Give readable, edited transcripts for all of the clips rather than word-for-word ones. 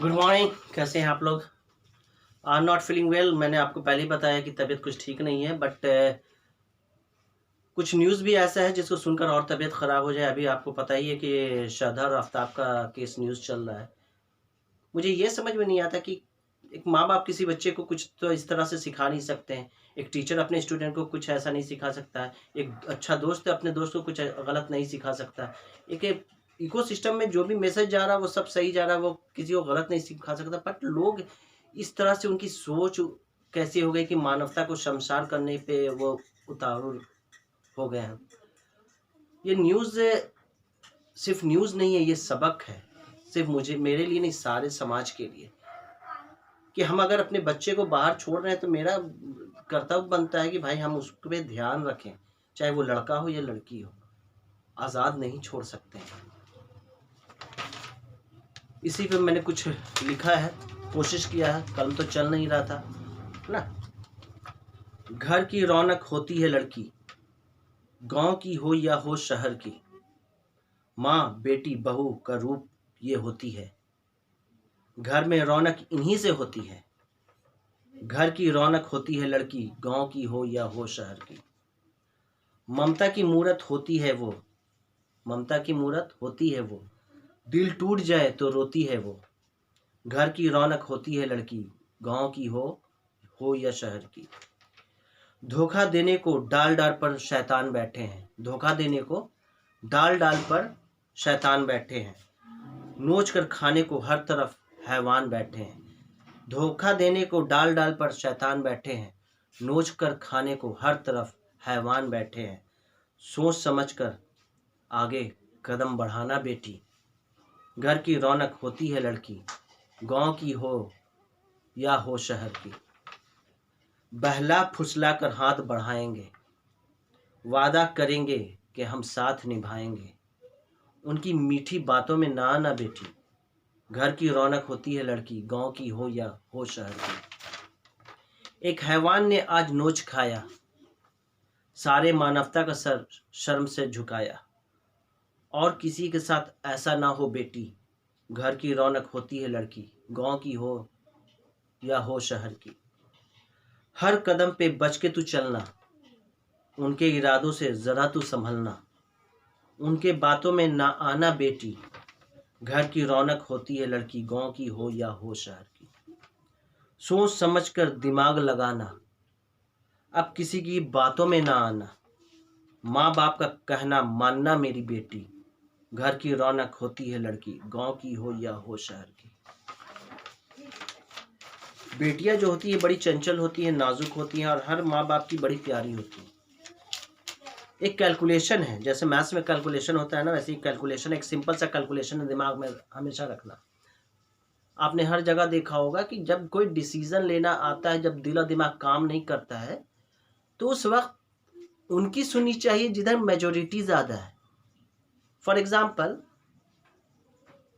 Good morning. कैसे हैं आप लोग? Are not feeling well. मैंने आपको पहले ही बताया कि तबीयत कुछ ठीक नहीं है, बट कुछ न्यूज़ भी ऐसा है जिसको सुनकर और तबीयत ख़राब हो जाए। अभी आपको पता ही है कि शारदा और आफ्ताब का केस न्यूज़ चल रहा है। मुझे ये समझ में नहीं आता कि एक माँ बाप किसी बच्चे को कुछ तो इस तरह से सिखा नहीं सकते हैं। एक टीचर अपने स्टूडेंट को कुछ ऐसा नहीं सिखा सकता है। एक अच्छा दोस्त अपने दोस्त को कुछ गलत नहीं सिखा सकता है। एक इकोसिस्टम में जो भी मैसेज जा रहा है वो सब सही जा रहा है, वो किसी को गलत नहीं सिखा सकता। बट लोग इस तरह से, उनकी सोच कैसी हो गई कि मानवता को शर्मसार करने पे वो उतारू हो गए हैं। ये न्यूज़ सिर्फ न्यूज़ नहीं है, ये सबक है। सिर्फ मुझे, मेरे लिए नहीं, सारे समाज के लिए। कि हम अगर अपने बच्चे को बाहर छोड़ रहे हैं तो मेरा कर्तव्य बनता है कि भाई हम उस पे ध्यान रखें, चाहे वो लड़का हो या लड़की हो। आज़ाद नहीं छोड़ सकते हैं। इसी पे मैंने कुछ लिखा है, कोशिश किया है। कलम तो चल नहीं रहा था ना। घर की रौनक होती है लड़की, गांव की हो या हो शहर की। माँ बेटी बहू का रूप ये होती है। घर में रौनक इन्हीं से होती है। घर की रौनक होती है लड़की, गांव की हो या हो शहर की। ममता की मूरत होती है वो, ममता की मूरत होती है वो। दिल टूट जाए तो रोती है वो। घर की रौनक होती है लड़की, गांव की हो या शहर की। धोखा देने को डाल डाल पर शैतान बैठे हैं। धोखा देने को डाल डाल पर शैतान बैठे हैं। नोच कर खाने को हर तरफ हैवान बैठे हैं। धोखा देने को डाल डाल पर शैतान बैठे हैं। नोच कर खाने को हर तरफ हैवान बैठे हैं। सोच समझ कर आगे कदम बढ़ाना बेटी। घर की रौनक होती है लड़की, गांव की हो या हो शहर की। बहला फुसला कर हाथ बढ़ाएंगे, वादा करेंगे कि हम साथ निभाएंगे। उनकी मीठी बातों में ना आना बेटी। घर की रौनक होती है लड़की, गांव की हो या हो शहर की। एक हैवान ने आज नोच खाया, सारे मानवता का सर शर्म से झुकाया। और किसी के साथ ऐसा ना हो बेटी। घर की रौनक होती है लड़की, गांव की हो या हो शहर की। हर कदम पे बच के तू चलना, उनके इरादों से ज़रा तू संभलना। उनके बातों में ना आना बेटी। घर की रौनक होती है लड़की, गांव की हो या हो शहर की। सोच समझ कर दिमाग लगाना, अब किसी की बातों में ना आना। माँ बाप का कहना मानना मेरी बेटी। घर की रौनक होती है लड़की, गांव की हो या हो शहर की। बेटियां जो होती है बड़ी चंचल होती है, नाजुक होती हैं और हर माँ बाप की बड़ी प्यारी होती है। एक कैलकुलेशन है, जैसे मैथ्स में कैलकुलेशन होता है ना, वैसे ही कैलकुलेशन, एक सिंपल सा कैलकुलेशन है, दिमाग में हमेशा रखना। आपने हर जगह देखा होगा कि जब कोई डिसीजन लेना आता है, जब दिल और दिमाग काम नहीं करता है, तो उस वक्त उनकी सुननी चाहिए जिधर मेजोरिटी ज़्यादा है। फॉर एग्जाम्पल,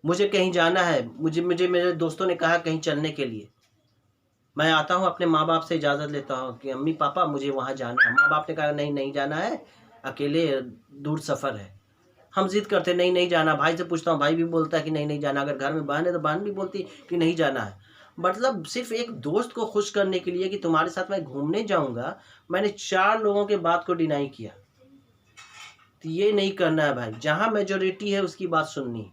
मुझे कहीं जाना है, मुझे मेरे दोस्तों ने कहा कहीं चलने के लिए। मैं आता हूँ, अपने माँ बाप से इजाज़त लेता हूँ कि अम्मी पापा मुझे वहाँ जाना है। माँ बाप ने कहा नहीं नहीं जाना है, अकेले दूर सफ़र है। हम जिद करते नहीं नहीं जाना। भाई से पूछता हूँ, भाई भी बोलता है कि नहीं नहीं जाना। अगर घर में बहन है तो बहन भी बोलती कि नहीं जाना है। मतलब सिर्फ एक दोस्त को खुश करने के लिए कि तुम्हारे साथ मैं घूमने जाऊँगा, मैंने 4 लोगों के बात को डिनाई किया। तो ये नहीं करना है भाई। जहाँ मेजोरिटी है उसकी बात सुननी है।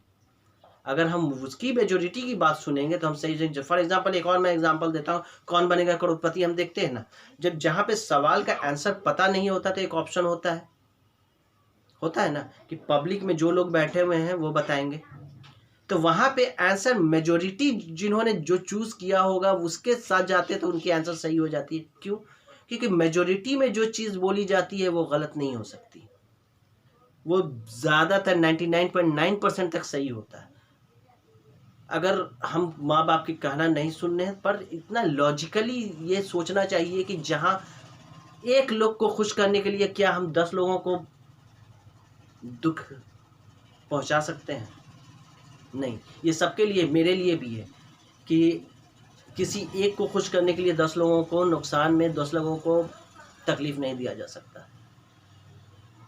अगर हम उसकी मेजोरिटी की बात सुनेंगे तो हम सही। फॉर एग्जांपल, एक और मैं एग्जांपल देता हूँ, कौन बनेगा करोड़पति हम देखते हैं ना। जब जहाँ पे सवाल का आंसर पता नहीं होता तो एक ऑप्शन होता है ना कि पब्लिक में जो लोग बैठे हुए हैं वो बताएंगे। तो वहाँ पे आंसर मेजोरिटी जिन्होंने जो चूज़ किया होगा उसके साथ जाते तो उनकी आंसर सही हो जाती है। क्यों? क्योंकि मेजोरिटी में जो चीज़ बोली जाती है वो गलत नहीं हो सकती। वो ज़्यादातर 99.9% तक सही होता है। अगर हम माँ बाप की कहना नहीं सुन रहे हैं, पर इतना लॉजिकली ये सोचना चाहिए कि जहाँ एक लोग को खुश करने के लिए क्या हम 10 लोगों को दुख पहुँचा सकते हैं? नहीं। ये सबके लिए, मेरे लिए भी है कि किसी एक को खुश करने के लिए 10 लोगों को नुकसान में, 10 लोगों को तकलीफ़ नहीं दिया जा सकता।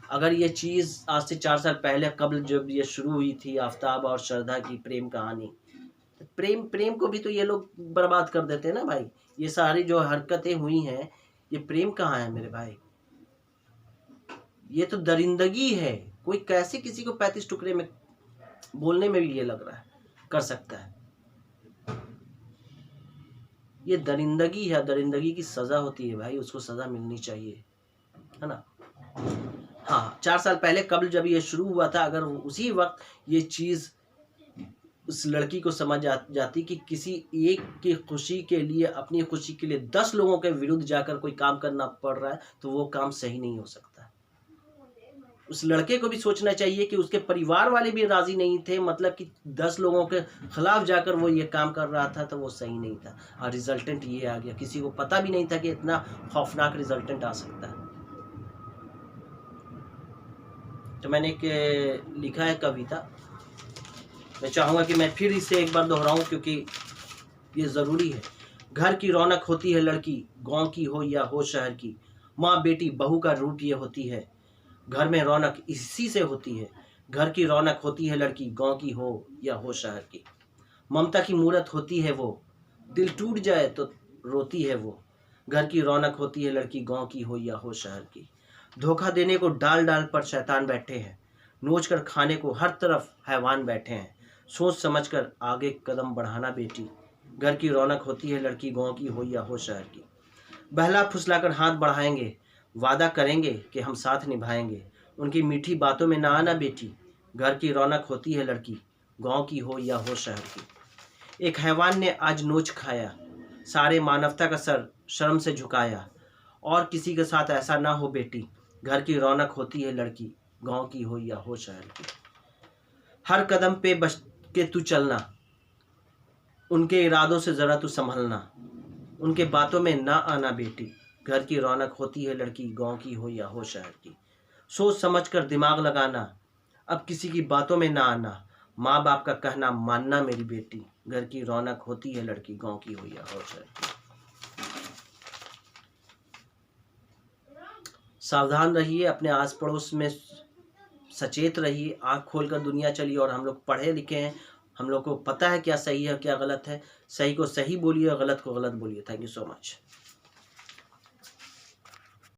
अगर ये चीज़ आज से 4 साल पहले, कबल जब ये शुरू हुई थी आफ्ताब और श्रद्धा की प्रेम कहानी, प्रेम प्रेम को भी तो ये लोग बर्बाद कर देते हैं ना भाई। ये सारी जो हरकतें हुई हैं, ये प्रेम कहाँ है मेरे भाई? ये तो दरिंदगी है। कोई कैसे किसी को 35 टुकड़े में, बोलने में भी ये लग रहा है, कर सकता है? ये दरिंदगी है। दरिंदगी की सज़ा होती है भाई, उसको सज़ा मिलनी चाहिए, है ना। हाँ, 4 साल पहले कब जब ये शुरू हुआ था, अगर उसी वक्त ये चीज़ उस लड़की को समझ जाती कि किसी एक की खुशी के लिए, अपनी खुशी के लिए 10 लोगों के विरुद्ध जाकर कोई काम करना पड़ रहा है, तो वो काम सही नहीं हो सकता। उस लड़के को भी सोचना चाहिए कि उसके परिवार वाले भी राजी नहीं थे, मतलब कि 10 लोगों के खिलाफ जाकर वो ये काम कर रहा था, तो वो सही नहीं था। और रिजल्टेंट ये आ गया। किसी को पता भी नहीं था कि इतना खौफनाक रिजल्टेंट आ सकता है। तो मैंने एक लिखा है कविता, मैं चाहूँगा कि मैं फिर इसे एक बार दोहराऊं, क्योंकि ये ज़रूरी है। घर की रौनक होती है लड़की, गांव की हो या हो शहर की। माँ बेटी बहू का रूप ये होती है, घर में रौनक इसी से होती है। घर की रौनक होती है लड़की, गांव की हो या हो शहर की। ममता की मूरत होती है वो, दिल टूट जाए तो रोती है वो। घर की रौनक होती है लड़की, गांव की हो या हो शहर की। धोखा देने को डाल डाल पर शैतान बैठे हैं, नोच कर खाने को हर तरफ हैवान बैठे हैं। सोच समझ कर आगे कदम बढ़ाना बेटी, घर की रौनक होती है लड़की, गांव की हो या हो शहर की। बहला फुसलाकर हाथ बढ़ाएंगे, वादा करेंगे कि हम साथ निभाएंगे। उनकी मीठी बातों में ना आना बेटी, घर की रौनक होती है लड़की, गांव की हो या हो शहर की। एक हैवान ने आज नोच खाया, सारे मानवता का सर शर्म से झुकाया। और किसी के साथ ऐसा ना हो बेटी, घर की रौनक होती है लड़की, गांव की हो या हो शहर की। हर कदम पे बच के तू चलना, उनके इरादों से ज़रा तू संभलना। उनके बातों में ना आना बेटी, घर की रौनक होती है लड़की, गांव की हो या हो शहर की। सोच समझ कर दिमाग लगाना, अब किसी की बातों में ना आना। माँ बाप का कहना मानना मेरी बेटी, घर की रौनक होती है लड़की, गांव की हो या हो शहर की। सावधान रहिए, अपने आस पड़ोस में सचेत रहिए, आँख खोलकर दुनिया चलिए। और हम लोग पढ़े लिखे हैं, हम लोग को पता है क्या सही है क्या गलत है। सही को सही बोलिए, गलत को गलत बोलिए। Thank you so much.